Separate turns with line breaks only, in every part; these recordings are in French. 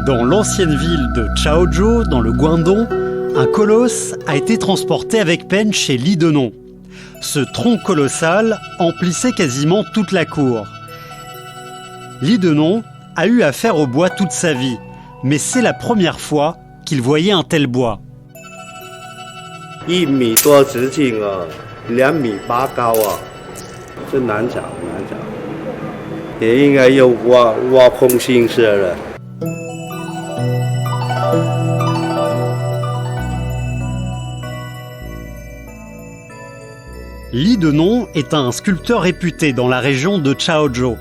Dans l'ancienne ville de Chaozhou, dans le Guangdong, un colosse a été transporté avec peine chez Li Denon. Ce tronc colossal emplissait quasiment toute la cour. Li Denon a eu affaire au bois toute sa vie, mais c'est la première fois qu'il voyait un tel bois.
1米多直径啊，2米8高啊，这难找难找，也应该要挖空心思了。
Li Denon est un sculpteur réputé dans la région de Chaozhou.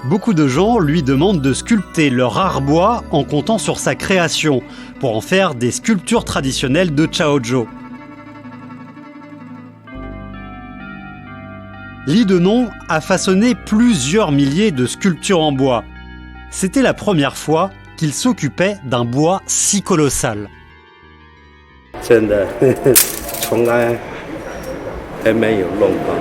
Beaucoup de gens lui demandent de sculpter leur rare bois en comptant sur sa création pour en faire des sculptures traditionnelles de Chaozhou. Li Denon a façonné plusieurs milliers de sculptures en bois. C'était la première fois qu'il s'occupait d'un bois si colossal.
真的，从来还没有弄过。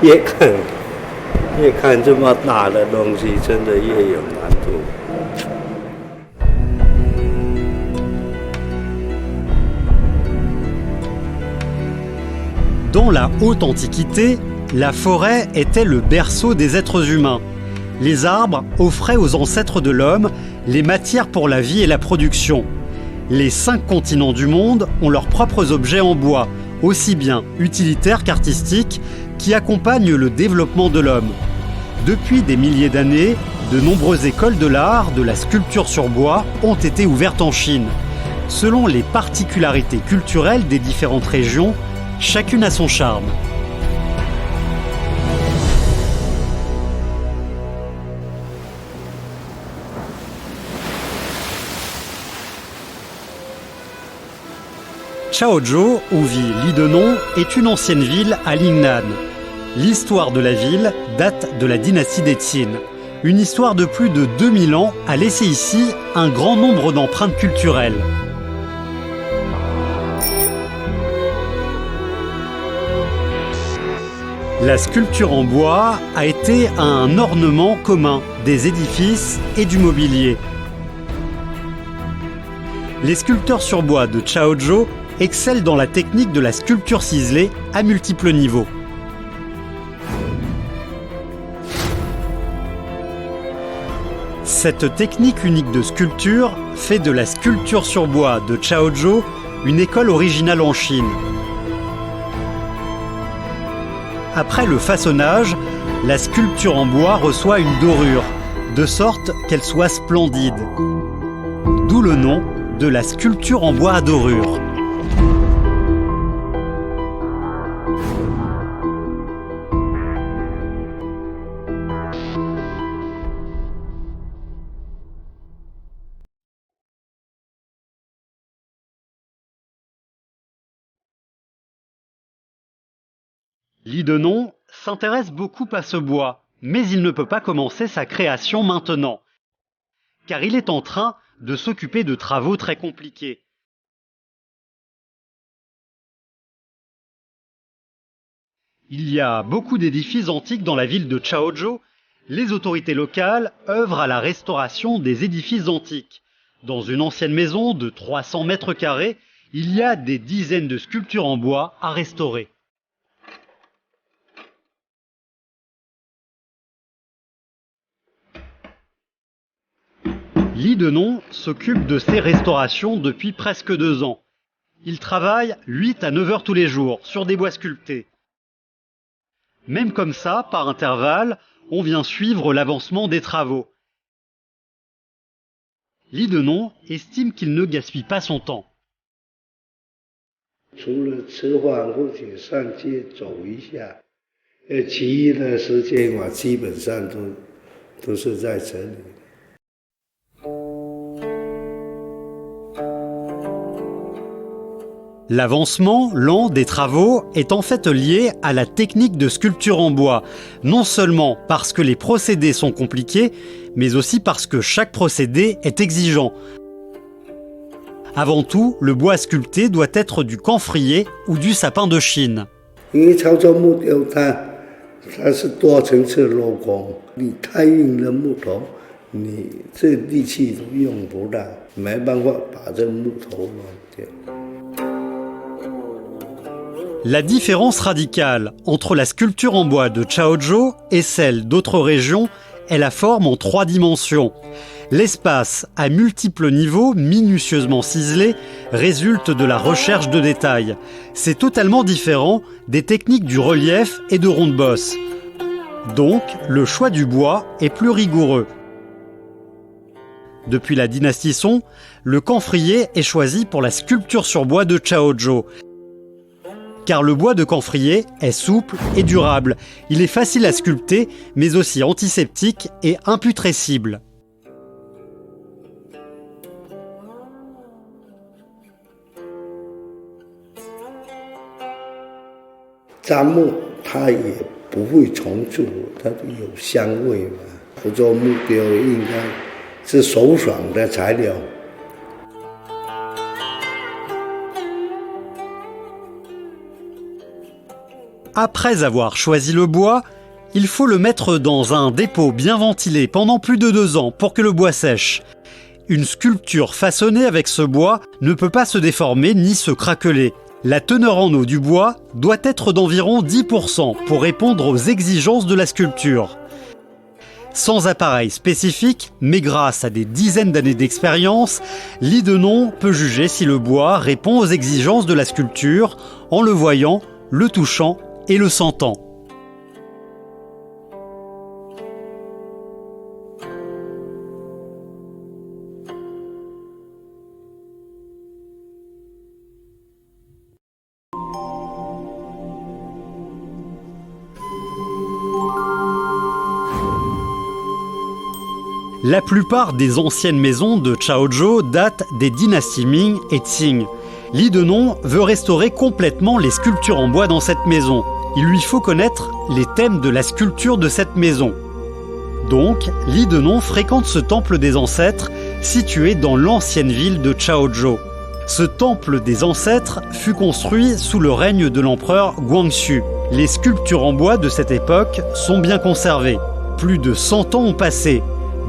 越看这么大的东西，真的越有难度。
Dans la haute antiquité, la forêt était le berceau des êtres humains. Les arbres offraient aux ancêtres de l'homme les matières pour la vie et la production. Les 5 continents du monde ont leurs propres objets en bois, aussi bien utilitaires qu'artistiques, qui accompagnent le développement de l'homme. Depuis des milliers d'années, de nombreuses écoles de l'art, de la sculpture sur bois ont été ouvertes en Chine. Selon les particularités culturelles des différentes régions, chacune a son charme. Chaozhou, où vit Li Denon, est une ancienne ville à Lingnan. L'histoire de la ville date de la dynastie des Qin. Une histoire de plus de 2000 ans a laissé ici un grand nombre d'empreintes culturelles. La sculpture en bois a été un ornement commun des édifices et du mobilier. Les sculpteurs sur bois de Chaozhou excellent dans la technique de la sculpture ciselée à multiples niveaux. Cette technique unique de sculpture fait de la sculpture sur bois de Chaozhou une école originale en Chine. Après le façonnage, la sculpture en bois reçoit une dorure, de sorte qu'elle soit splendide. D'où le nom de la sculpture en bois à dorure. Li Denon s'intéresse beaucoup à ce bois, mais il ne peut pas commencer sa création maintenant, car il est en train de s'occuper de travaux très compliqués. Il y a beaucoup d'édifices antiques dans la ville de Chaozhou. Les autorités locales œuvrent à la restauration des édifices antiques. Dans une ancienne maison de 300 mètres carrés, il y a des dizaines de sculptures en bois à restaurer. Li Denon s'occupe de ces restaurations depuis presque 2 ans. Il travaille 8 à 9 heures tous les jours sur des bois sculptés. Même comme ça, par intervalle, on vient suivre l'avancement des travaux. Li Denon estime qu'il ne gaspille pas son temps.
除了吃饭或者上街走一下，其余的时间我基本上都是在这里。
L'avancement lent des travaux est en fait lié à la technique de sculpture en bois, non seulement parce que les procédés sont compliqués, mais aussi parce que chaque procédé est exigeant. Avant tout, le bois sculpté doit être du camphrier ou du sapin de Chine.
因为操作木雕它是多层次镂空，你太硬的木头，你这力气都用不到，没办法把这木头弄掉。
La différence radicale entre la sculpture en bois de Chaozhou et celle d'autres régions est la forme en 3 dimensions. L'espace à multiples niveaux minutieusement ciselés résulte de la recherche de détails. C'est totalement différent des techniques du relief et de ronde-bosse. Donc, le choix du bois est plus rigoureux. Depuis la dynastie Song, le camphrier est choisi pour la sculpture sur bois de Chaozhou. Car le bois de camphrier est souple et durable. Il est facile à sculpter, mais aussi antiseptique et imputrescible.
Zamu, 它也不会重蛀，它有香味嘛。合作木雕应该是手爽的材料。
Après avoir choisi le bois, il faut le mettre dans un dépôt bien ventilé pendant plus de 2 ans pour que le bois sèche. Une sculpture façonnée avec ce bois ne peut pas se déformer ni se craqueler. La teneur en eau du bois doit être d'environ 10% pour répondre aux exigences de la sculpture. Sans appareil spécifique, mais grâce à des dizaines d'années d'expérience, Li Denon peut juger si le bois répond aux exigences de la sculpture en le voyant, le touchant et le sentant. La plupart des anciennes maisons de Chaozhou datent des dynasties Ming et Qing. Li Denon veut restaurer complètement les sculptures en bois dans cette maison. Il lui faut connaître les thèmes de la sculpture de cette maison. Donc, Li Denon fréquente ce temple des ancêtres situé dans l'ancienne ville de Chaozhou. Ce temple des ancêtres fut construit sous le règne de l'empereur Guangxu. Les sculptures en bois de cette époque sont bien conservées. Plus de 100 ans ont passé.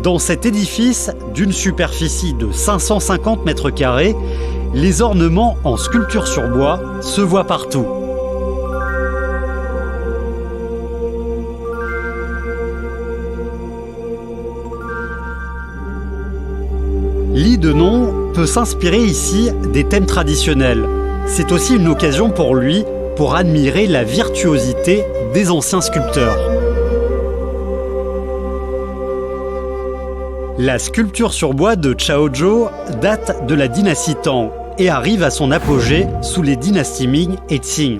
Dans cet édifice d'une superficie de 550 mètres carrés, les ornements en sculpture sur bois se voient partout. Li Denon peut s'inspirer ici des thèmes traditionnels. C'est aussi une occasion pour lui pour admirer la virtuosité des anciens sculpteurs. La sculpture sur bois de Chaozhou date de la dynastie Tang et arrive à son apogée sous les dynasties Ming et Qing.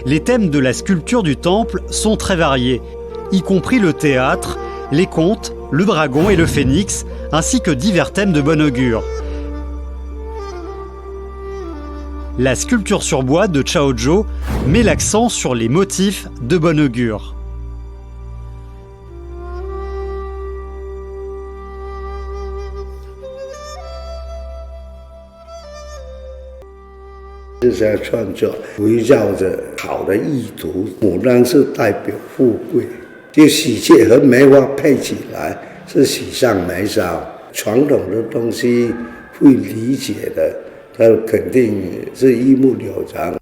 Les thèmes de la sculpture du temple sont très variés, y compris le théâtre, les contes, le dragon et le phénix, ainsi que divers thèmes de bon augure. La sculpture sur bois de Chaozhou met l'accent sur les motifs de bon augure.
Ces创作围绕着好的意图，牡丹是代表富贵，就喜鹊和梅花配起来是喜上眉梢。传统的东西会理解的，它肯定是一目了然。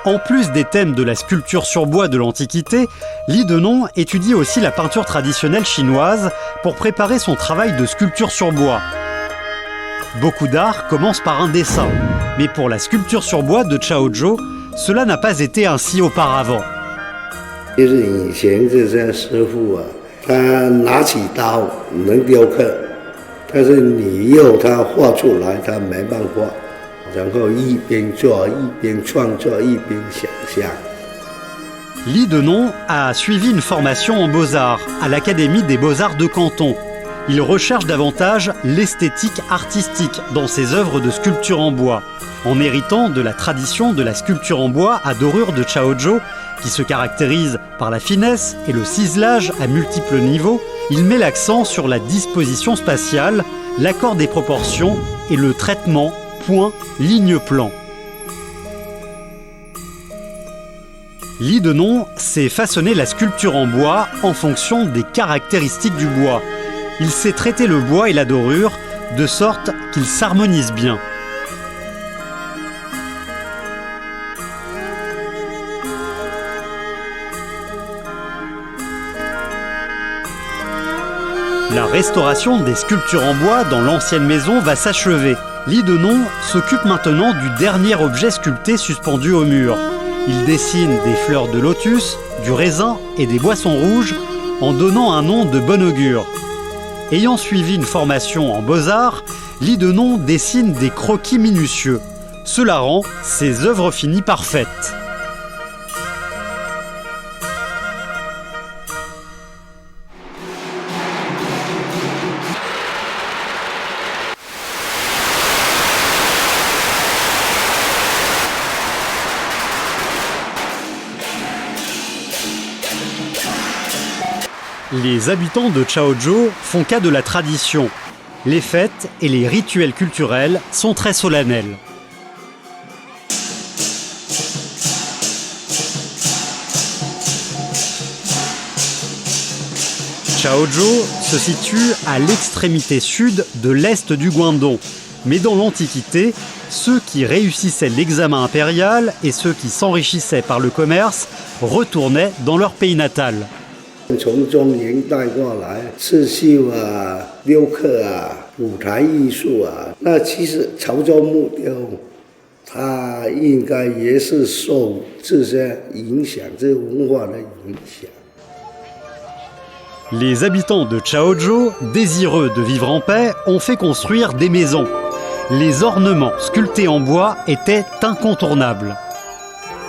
En plus des thèmes de la sculpture sur bois de l'Antiquité, Li Denon étudie aussi la peinture traditionnelle chinoise pour préparer son travail de sculpture sur bois. Beaucoup d'art commence par un dessin, mais pour la sculpture sur bois de Chaozhou, cela n'a pas été ainsi auparavant.
就是以前这些师傅啊，他拿起刀能雕刻，但是你要他画出来，他没办法。然后一边做，一边创作，一边想象。
Ly Denon a suivi une formation en beaux-arts à l'Académie des beaux-arts de Canton. Il recherche davantage l'esthétique artistique dans ses œuvres de sculpture en bois. En héritant de la tradition de la sculpture en bois à dorure de Chaozhou, qui se caractérise par la finesse et le ciselage à multiples niveaux, il met l'accent sur la disposition spatiale, l'accord des proportions et le traitement point, ligne, plan. Ly Denon sait façonner la sculpture en bois en fonction des caractéristiques du bois. Il sait traiter le bois et la dorure de sorte qu'ils s'harmonisent bien. La restauration des sculptures en bois dans l'ancienne maison va s'achever. Ly Denon s'occupe maintenant du dernier objet sculpté suspendu au mur. Il dessine des fleurs de lotus, du raisin et des boissons rouges en donnant un nom de bon augure. Ayant suivi une formation en beaux-arts, Ly Denon dessine des croquis minutieux. Cela rend ses œuvres finies parfaites. Les habitants de Chaozhou font cas de la tradition. Les fêtes et les rituels culturels sont très solennels. Chaozhou se situe à l'extrémité sud de l'est du Guangdong. Mais dans l'Antiquité, ceux qui réussissaient l'examen impérial et ceux qui s'enrichissaient par le commerce retournaient dans leur pays natal.
从中原带过来，刺绣啊、雕刻啊、舞台艺术啊，那其实潮州木雕，它应该也是受这些影响，这文化的影响。
Les habitants de Chaozhou, désireux de vivre en paix, ont fait construire des maisons. Les ornements sculptés en bois étaient incontournables.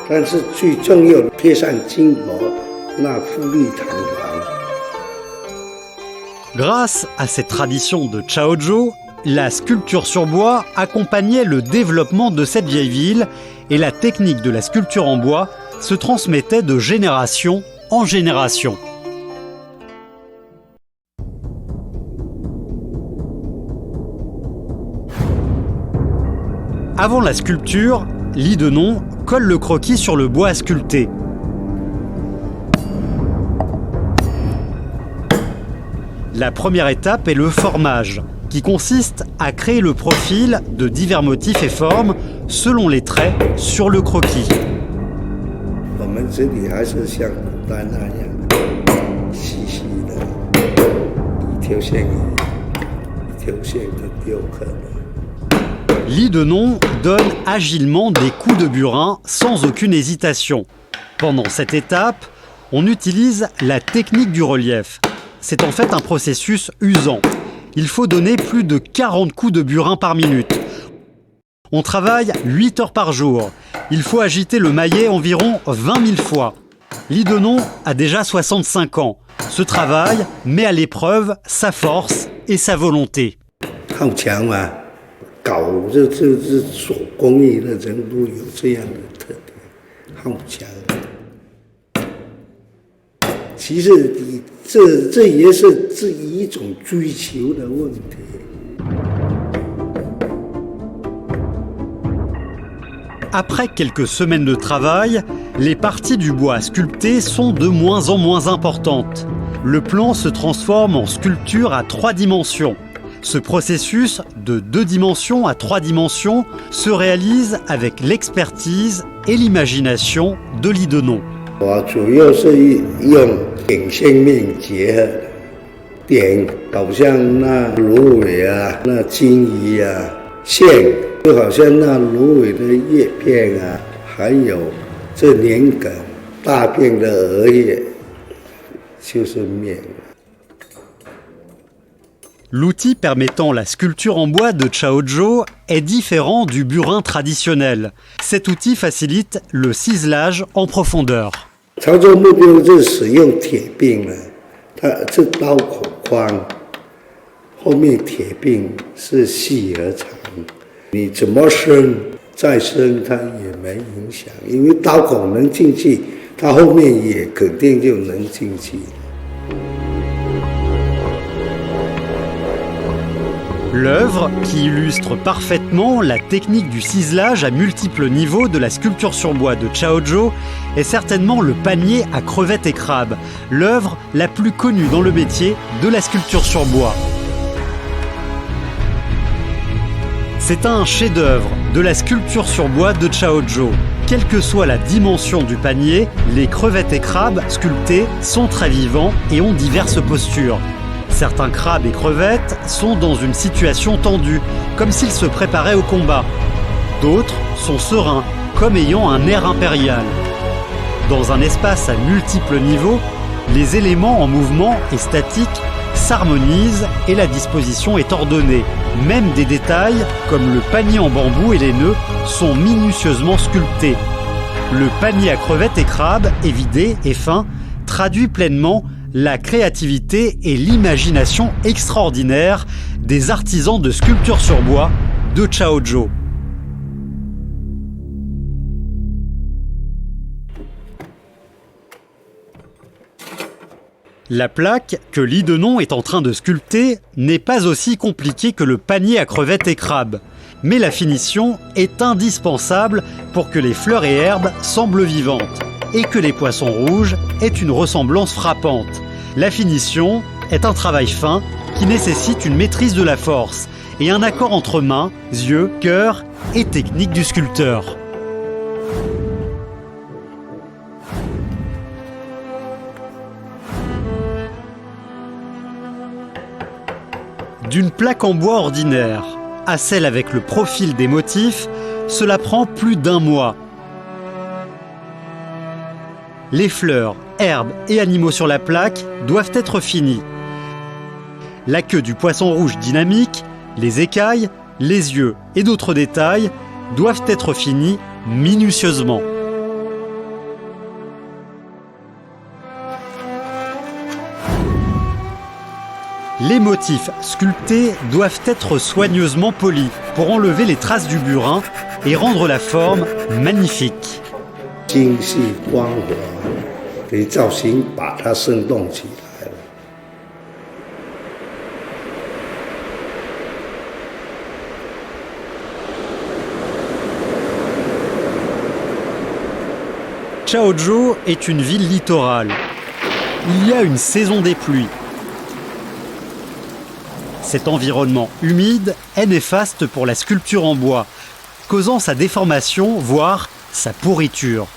但是最重要的贴上金箔。 那富丽堂皇。
Grâce à cette tradition de Chaozhou, la sculpture sur bois accompagnait le développement de cette vieille ville et la technique de la sculpture en bois se transmettait de génération en génération. Avant la sculpture, Ly Denon colle le croquis sur le bois à sculpter. La première étape est le formage, qui consiste à créer le profil de divers motifs et formes selon les traits sur le croquis. Ly Denon donne agilement des coups de burin sans aucune hésitation. Pendant cette étape, on utilise la technique du relief. C'est en fait un processus usant. Il faut donner plus de 40 coups de burin par minute. On travaille 8 heures par jour. Il faut agiter le maillet environ 20 000 fois. Ly Denon a déjà 65 ans. Ce travail met à l'épreuve sa force et sa volonté.
好强嘛，搞这手工艺的人都有这样的特点，好强。其实这也是一种追求的问题。
Après quelques semaines de travail, les parties du bois sculpté sont de moins en moins importantes. Le plan se transforme en sculpture à 3 dimensions. Ce processus de 2 dimensions à 3 dimensions se réalise avec l'expertise et l'imagination de Ly Denon.
我主要是用点线面结合的，点好像那芦苇啊、那金鱼啊，线就好像那芦苇的叶片啊，还有这年梗大片的荷叶，就是面。
L'outil permettant la sculpture en bois de Chaozhou est différent du burin traditionnel. Cet outil facilite le ciselage en profondeur.
操作目标是使用铁柄了，它是刀口宽，后面铁柄是细而长，你怎么伸再伸它也没影响，因为刀孔能进去，它后面也肯定就能进去。
L'œuvre, qui illustre parfaitement la technique du ciselage à multiples niveaux de la sculpture sur bois de Chaozhou, est certainement le panier à crevettes et crabes, l'œuvre la plus connue dans le métier de la sculpture sur bois. C'est un chef-d'œuvre de la sculpture sur bois de Chaozhou. Quelle que soit la dimension du panier, les crevettes et crabes sculptés sont très vivants et ont diverses postures. Certains crabes et crevettes sont dans une situation tendue, comme s'ils se préparaient au combat. D'autres sont sereins, comme ayant un air impérial. Dans un espace à multiples niveaux, les éléments en mouvement et statiques s'harmonisent et la disposition est ordonnée. Même des détails, comme le panier en bambou et les nœuds, sont minutieusement sculptés. Le panier à crevettes et crabes, évidé et fin, traduit pleinement la créativité et l'imagination extraordinaire des artisans de sculpture sur bois de Chaozhou. La plaque que Li Denon est en train de sculpter n'est pas aussi compliquée que le panier à crevettes et crabes, mais la finition est indispensable pour que les fleurs et herbes semblent vivantes et que les poissons rouges aient une ressemblance frappante. La finition est un travail fin qui nécessite une maîtrise de la force et un accord entre mains, yeux, cœur et technique du sculpteur. D'une plaque en bois ordinaire à celle avec le profil des motifs, cela prend plus d'1 mois. Les fleurs, herbes et animaux sur la plaque doivent être finis. La queue du poisson rouge dynamique, les écailles, les yeux et d'autres détails doivent être finis minutieusement. Les motifs sculptés doivent être soigneusement polis pour enlever les traces du burin et rendre la forme magnifique.
精细光滑，给造型把它生动起来了。
Chaozhou est une ville littorale. Il y a une saison des pluies. Cet environnement humide est néfaste pour la sculpture en bois, causant sa déformation, voire sa pourriture.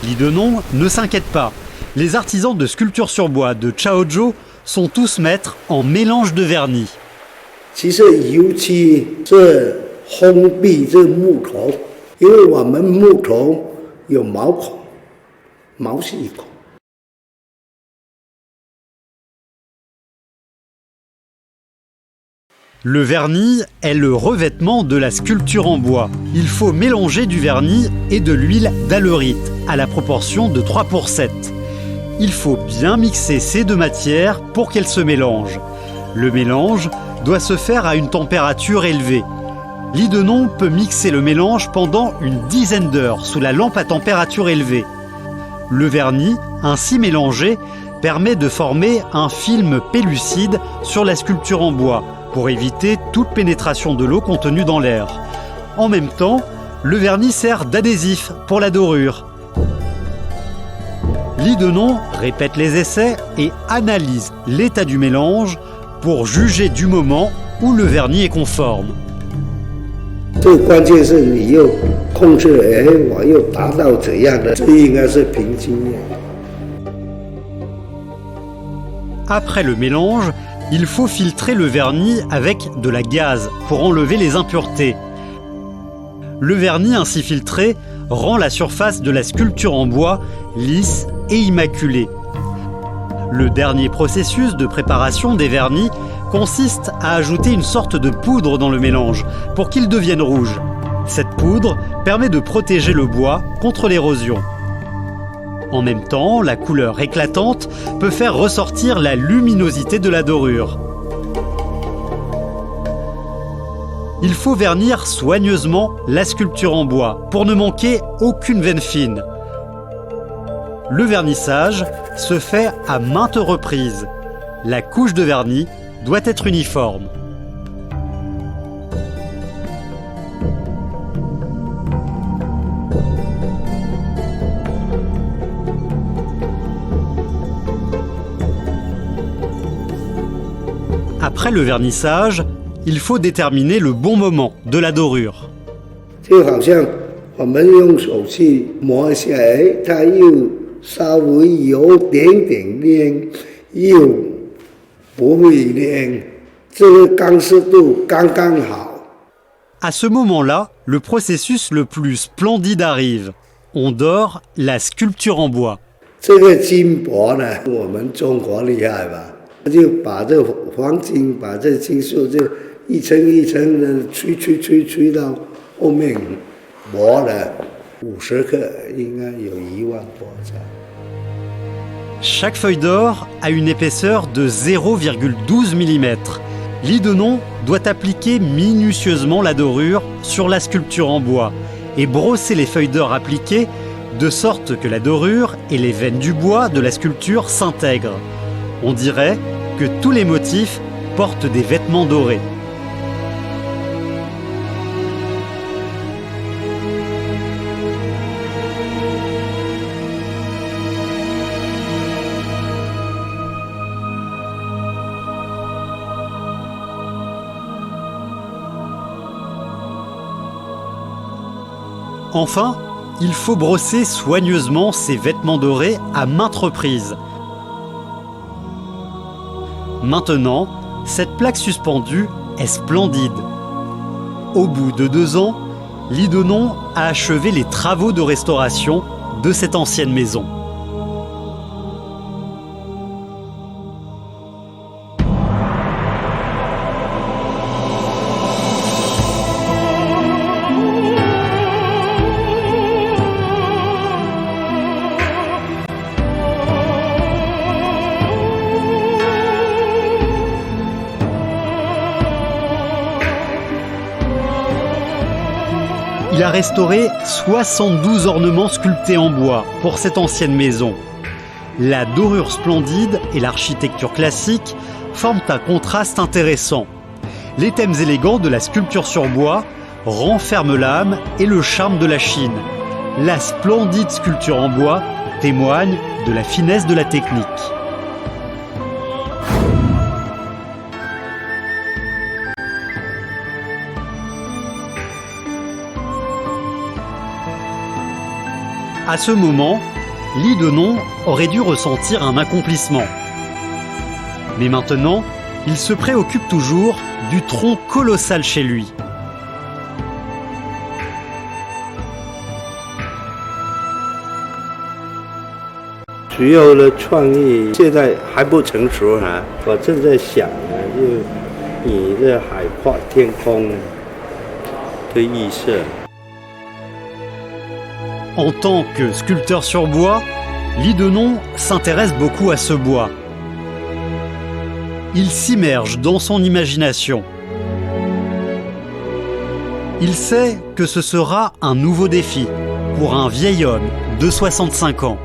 Li Denon ne s'inquiète pas. Les artisans de sculpture sur bois de Chaozhou sont tous maîtres en mélange de vernis.
其实油漆是封闭这木头，因为我们木头有毛孔、毛细孔。
Le vernis est le revêtement de la sculpture en bois. Il faut mélanger du vernis et de l'huile d'aleuryte à la proportion de 3:7. Il faut bien mixer ces deux matières pour qu'elles se mélangent. Le mélange doit se faire à une température élevée. Li Denon peut mixer le mélange pendant une dizaine d'heures sous la lampe à température élevée. Le vernis, ainsi mélangé, permet de former un film pellucide sur la sculpture en bois, pour éviter toute pénétration de l'eau contenue dans l'air. En même temps, le vernis sert d'adhésif pour la dorure. Li Denon répète les essais et analyse l'état du mélange pour juger du moment où le vernis est conforme.
最关键是你又控制，我又达到怎样的？这应该是凭经验。
Après le mélange, il faut filtrer le vernis avec de la gaze pour enlever les impuretés. Le vernis ainsi filtré rend la surface de la sculpture en bois lisse et immaculée. Le dernier processus de préparation des vernis consiste à ajouter une sorte de poudre dans le mélange pour qu'il devienne rouge. Cette poudre permet de protéger le bois contre l'érosion. En même temps, la couleur éclatante peut faire ressortir la luminosité de la dorure. Il faut vernir soigneusement la sculpture en bois pour ne manquer aucune veine fine. Le vernissage se fait à maintes reprises. La couche de vernis doit être uniforme. Après le vernissage, il faut déterminer le bon moment de la dorure.
就好像我们用手去磨一下，它又稍微有点点亮，又不会亮，这个刚湿度刚刚好。
À ce moment-là, le processus le plus splendide arrive. On dore la sculpture en bois.
这个金箔呢，我们中国厉害吧？就把这黄金，把这金属就一层一层的吹到后面磨了50克，应该有1万箔才。
Chaque feuille d'or a une épaisseur de 0,12 mm. Lidenon doit appliquer minutieusement la dorure sur la sculpture en bois et brosser les feuilles d'or appliquées de sorte que la dorure et les veines du bois de la sculpture s'intègrent. On dirait que tous les motifs portent des vêtements dorés. Enfin, il faut brosser soigneusement ces vêtements dorés à maintes reprises. Maintenant, cette plaque suspendue est splendide. Au bout de 2 ans, Lidenon a achevé les travaux de restauration de cette ancienne maison. Il a restauré 72 ornements sculptés en bois pour cette ancienne maison. La dorure splendide et l'architecture classique forment un contraste intéressant. Les thèmes élégants de la sculpture sur bois renferment l'âme et le charme de la Chine. La splendide sculpture en bois témoigne de la finesse de la technique. À ce moment, Lidenon aurait dû ressentir un accomplissement. Mais maintenant, il se préoccupe toujours du tronc colossal chez lui. En tant que sculpteur sur bois, Lidenon s'intéresse beaucoup à ce bois. Il s'immerge dans son imagination. Il sait que ce sera un nouveau défi pour un vieil homme de 65 ans.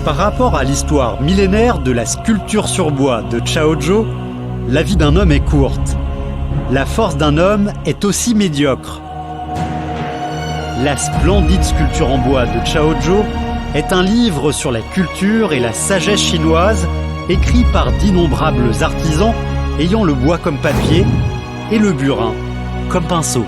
Par rapport à l'histoire millénaire de la sculpture sur bois de Chaozhou, la vie d'un homme est courte. La force d'un homme est aussi médiocre. La splendide sculpture en bois de Chaozhou est un livre sur la culture et la sagesse chinoise, écrit par d'innombrables artisans ayant le bois comme papier et le burin comme pinceau.